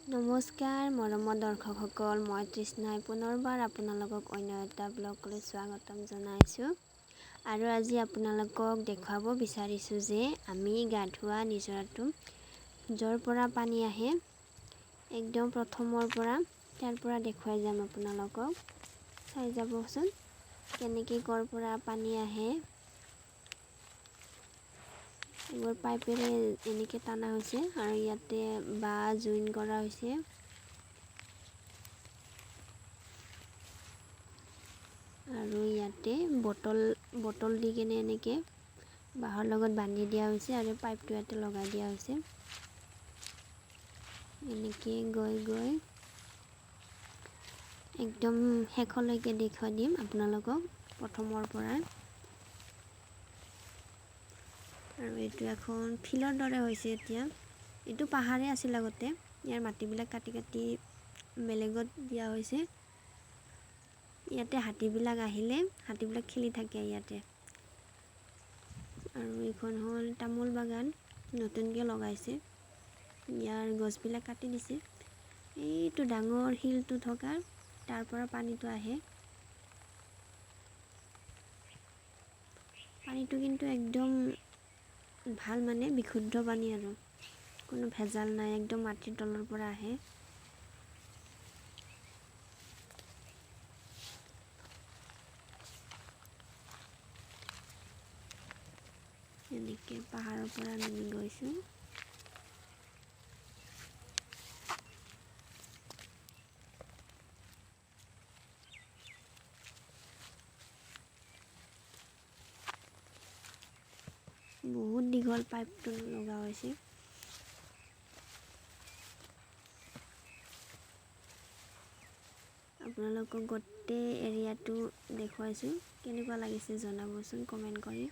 নমস্কাৰ মৰমৰ দৰ্শকসকল, মই তৃষ্ণাই পুনৰবাৰ আপোনালোকক অন্য এটা ব্লগলৈ স্বাগতম জনাইছোঁ। আৰু আজি আপোনালোকক দেখুৱাব বিচাৰিছোঁ যে আমি গা ধোৱা নিজৰাটো য'ৰ পৰা পানী আহে একদম প্ৰথমৰ পৰা তাৰ পৰা দেখুৱাই যাম আপোনালোকক। চাই যাবচোন কেনেকৈ ক'ৰ পৰা পানী আহে। এইবোৰ পাইপেৰে এনেকৈ টানা হৈছে আৰু ইয়াতে জইন কৰা হৈছে। আৰু ইয়াতে বটল দি কেনে এনেকৈ বাঁহৰ লগত বান্ধি দিয়া হৈছে আৰু পাইপটো ইয়াতে লগাই দিয়া হৈছে। এনেকৈ গৈ একদম শেষলৈকে দেখুৱাই দিম আপোনালোকক প্ৰথমৰ পৰা। আৰু এইটো এখন ফিল্ডৰ দৰে হৈছে এতিয়া। এইটো পাহাৰে আছিল আগতে, ইয়াৰ মাটিবিলাক কাটি বেলেগত দিয়া হৈছে। ইয়াতে হাতীবিলাক আহিলে হাতীবিলাক খেলি থাকে ইয়াতে। আৰু এইখন হ'ল তামোল বাগান, নতুনকৈ লগাইছে। ইয়াৰ গছবিলাক কাটি দিছে। এইটো ডাঙৰ শিলটো থকা তাৰ পৰা পানীটো আহে। পানীটো কিন্তু একদম ভাল, মানে বিশুদ্ধ পানী আৰু কোনো ভেজাল নাই, একদম মাটিৰ তলৰ পৰা আহে। এনেকৈ পাহাৰৰ পৰা নামি গৈছোঁ। বহুত দীঘল পাইপটো লগা হৈছে। আপোনালোকক গোটেই এৰিয়াটো দেখুৱাইছোঁ, কেনেকুৱা লাগিছে জনাবচোন কমেণ্ট কৰি।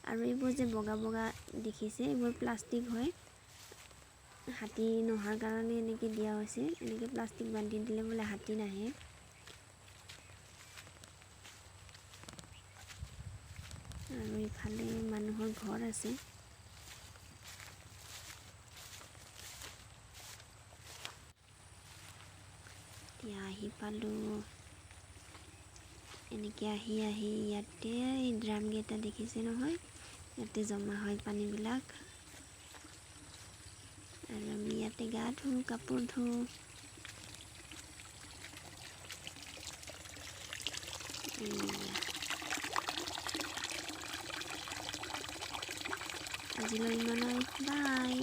আৰু এইবোৰ যে বগা দেখিছে, এইবোৰ প্লাষ্টিক হয়। হাতী নোহাৰ কাৰণে এনেকৈ দিয়া হৈছে। এনেকৈ প্লাষ্টিক বান্ধি দিলে বোলে হাতী নাহে। আৰু ইফালে মানুহৰ ঘৰ আছে। এতিয়া আহি পালোঁ। এনেকৈ আহি ইয়াতে এই ড্ৰামকেইটা দেখিছে নহয়, ইয়াতে জমা হয় পানীবিলাক। আৰু আমি ইয়াতে গা ধোওঁ, কাপোৰ ধোওঁ। আজিলৈ ইমানেই, বাই।